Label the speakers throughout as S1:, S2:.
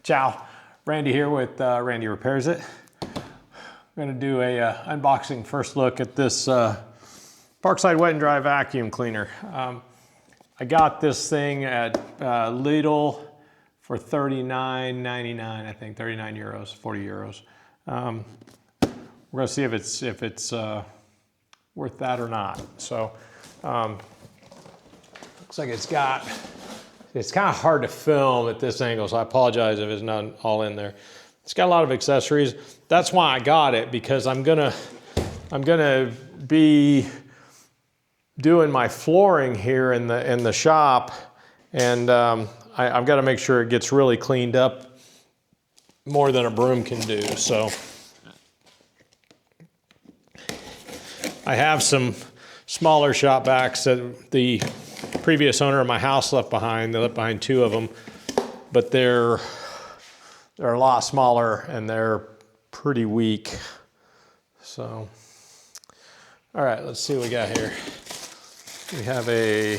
S1: Ciao, Randy here with Randy Repairs It. I'm gonna do a unboxing first look at this Parkside wet and dry vacuum cleaner. I got this thing at Lidl for $39.99, I think, 39 euros, 40 euros. We're gonna see if it's worth that or not. So, looks like it's kind of hard to film at this angle, so I apologize if it's not all in there. It's got a lot of accessories. That's why I got it, because I'm gonna be doing my flooring here in the shop, and I've got to make sure it gets really cleaned up more than a broom can do. So I have some smaller shop vacs that the previous owner of my house left behind. They left behind 2 of them, but they're a lot smaller and they're pretty weak. So, all right, let's see what we got here. We have a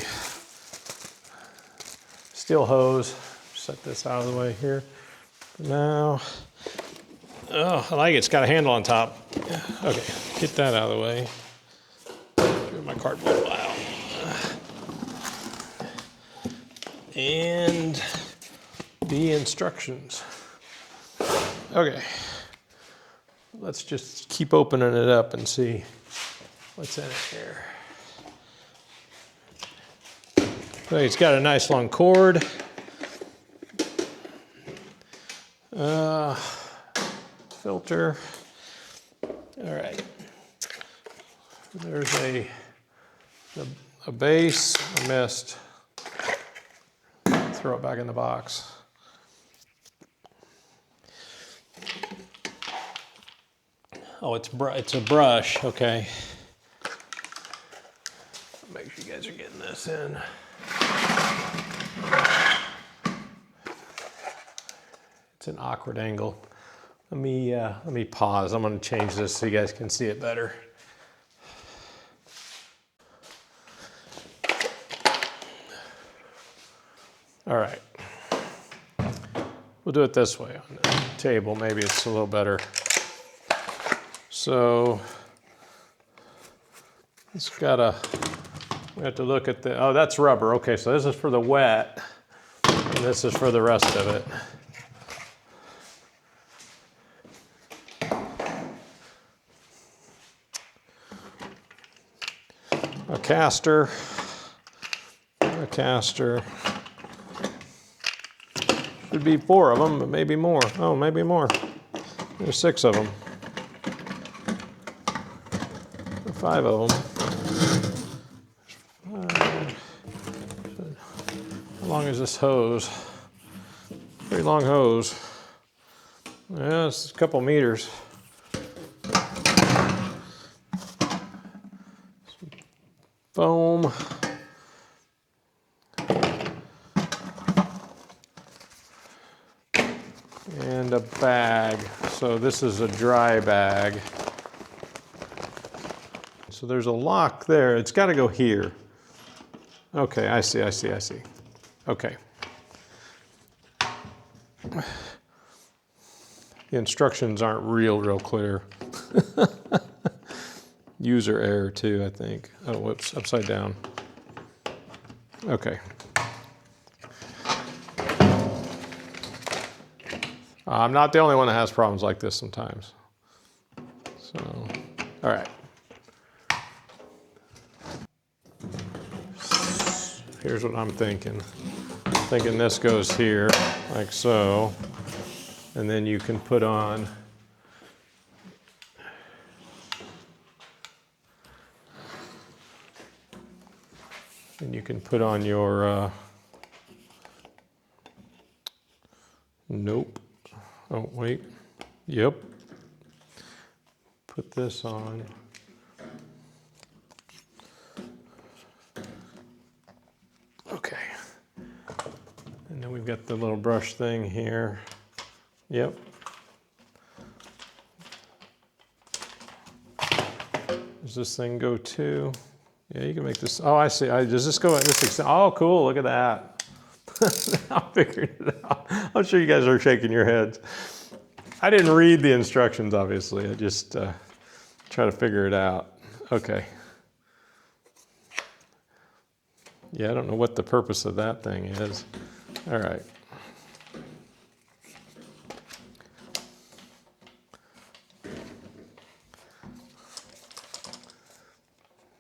S1: steel hose. Set this out of the way here for now. Oh, I like it. It's got a handle on top. Okay, get that out of the way. Get my cardboard file. And the instructions. Okay, let's just keep opening it up and see what's in it here. So it's got a nice long cord. Filter. All right. There's a base. I missed. Throw it back in the box. Oh, it's a brush, okay. Make sure you guys are getting this in. It's an awkward angle. Let me pause. I'm gonna change this so you guys can see it better. All right, we'll do it this way on the table. Maybe it's a little better. So we have to look at oh, that's rubber. Okay, so this is for the wet, and this is for the rest of it. A caster. Should be 4 of them, but maybe more. Oh, maybe more. There's 6 of them. 5 of them. How long is this hose? Pretty long hose. Yeah, it's a couple meters. Some foam. And a bag. So this is a dry bag. So there's a lock there. It's got to go here. Okay, I see. Okay. The instructions aren't real clear. User error too, I think. Oh, whoops, upside down. Okay. I'm not the only one that has problems like this sometimes. So, all right. Here's what I'm thinking. I'm thinking this goes here, like so. And then you can put on your, nope. Oh, wait. Yep. Put this on. Okay. And then we've got the little brush thing here. Yep. Does this thing go to? Yeah, you can make this. Oh, I see. Does this go? Oh, cool. Look at that. I figured it out. I'm sure you guys are shaking your heads. I didn't read the instructions, obviously. I just try to figure it out. Okay. Yeah, I don't know what the purpose of that thing is. All right.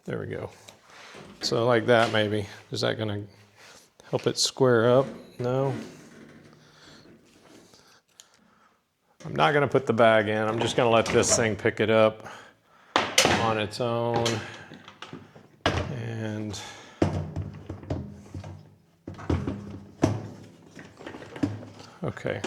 S1: There we go. So like that maybe. Is that gonna help it square up? No. I'm not gonna put the bag in. I'm just gonna let this thing pick it up on its own. And okay.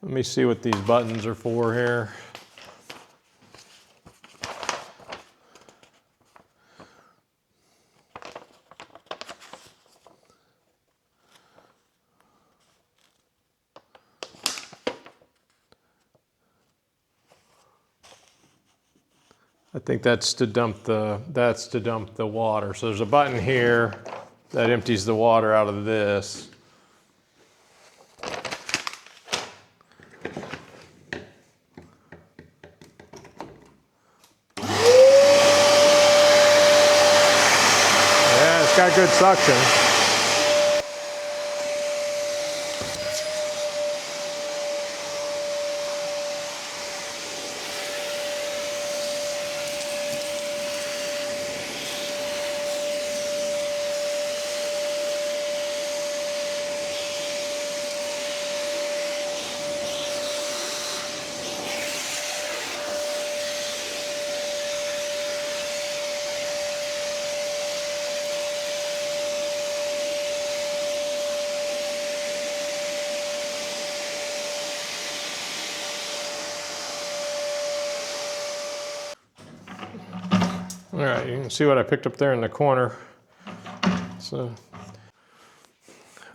S1: Let me see what these buttons are for here. I think that's to dump the water. So there's a button here that empties the water out of this. Yeah, it's got good suction. All right, you can see what I picked up there in the corner. So,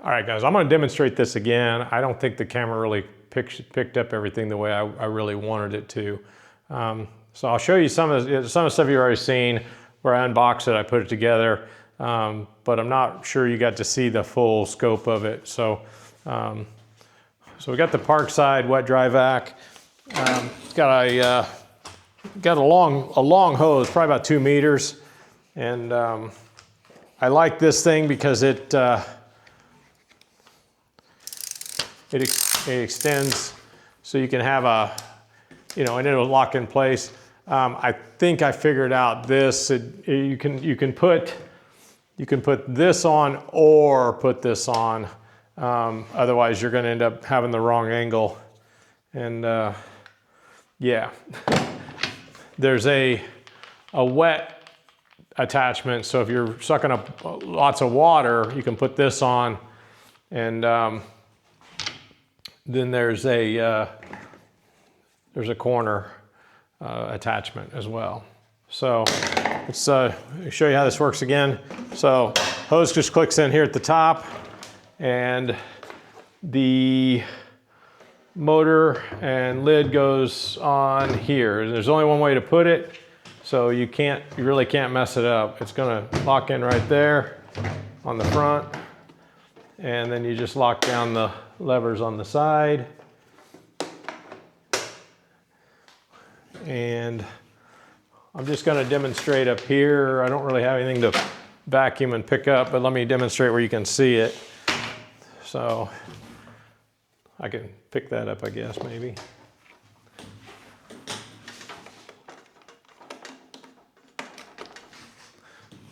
S1: all right, guys, I'm going to demonstrate this again. I don't think the camera really picked up everything the way I really wanted it to. So I'll show you some of the stuff you've already seen where I unboxed it, I put it together, but I'm not sure you got to see the full scope of it. So, so we got the Parkside wet dry vac. It's got a long hose, probably about 2 meters, and I like this thing because it extends so you can have a, and it'll lock in place. I think I figured out this. You can put this on or put this on. Otherwise, you're going to end up having the wrong angle. And yeah, there's a wet attachment. So if you're sucking up lots of water, you can put this on, and then there's a corner attachment as well. So let's show you how this works again. So hose just clicks in here at the top, and the motor and lid goes on here. There's only one way to put it, so you really can't mess it up. It's gonna lock in right there on the front, and then you just lock down the levers on the side. And I'm just going to demonstrate up here. I don't really have anything to vacuum and pick up, but let me demonstrate where you can see it. So I can pick that up, I guess, maybe.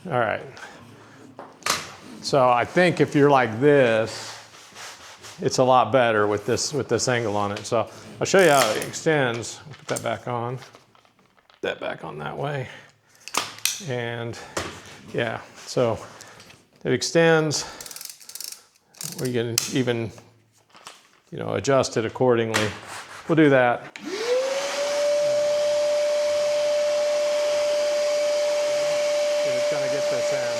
S1: All right. So I think if you're like this, it's a lot better with this angle on it. So I'll show you how it extends. I'll put that back on. That back on that way. And yeah, so it extends. We can even, adjust it accordingly. We'll do that. It's gonna get this in.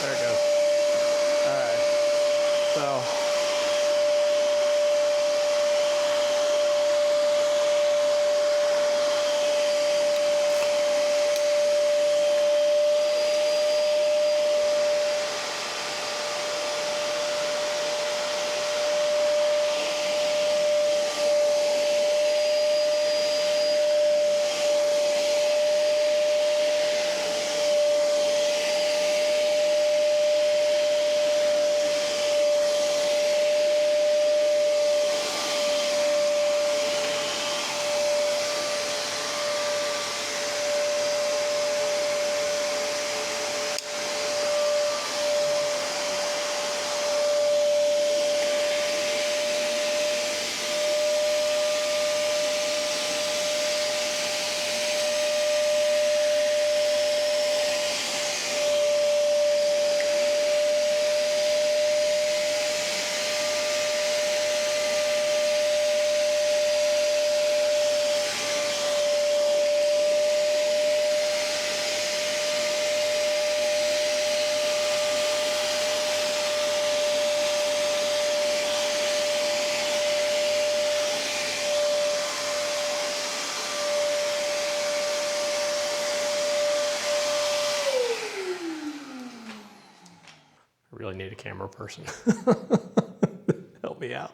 S1: There it goes. All right, so really need a camera person. Help me out.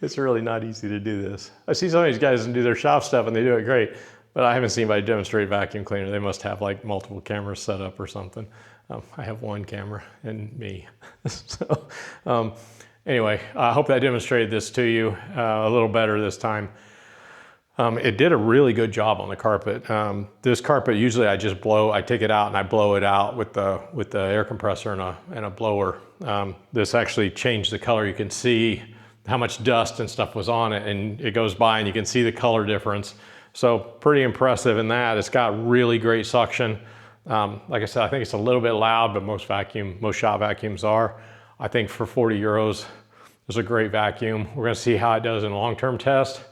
S1: It's really not easy to do this. I see some of these guys and do their shop stuff and they do it great, but I haven't seen anybody demonstrate vacuum cleaner. They must have like multiple cameras set up or something. I have one camera and me. So anyway, I hope I demonstrated this to you a little better this time. It did a really good job on the carpet. This carpet, usually I take it out and I blow it out with the air compressor and a blower. This actually changed the color. You can see how much dust and stuff was on it, and it goes by and you can see the color difference. So pretty impressive in that. It's got really great suction. Like I said, I think it's a little bit loud, but most shop vacuums are. I think for 40 euros, it's a great vacuum. We're gonna see how it does in a long-term test.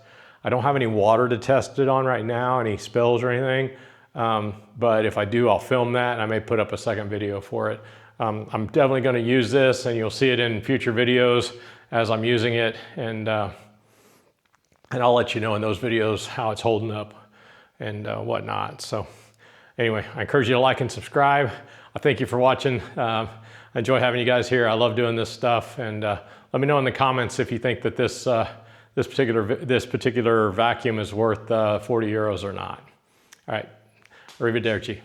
S1: I don't have any water to test it on right now, any spills or anything. But if I do, I'll film that and I may put up a second video for it. I'm definitely gonna use this and you'll see it in future videos as I'm using it. And I'll let you know in those videos how it's holding up and whatnot. So anyway, I encourage you to like and subscribe. I thank you for watching. I enjoy having you guys here. I love doing this stuff. And let me know in the comments if you think that this particular vacuum is worth 40 euros or not. All right, arrivederci.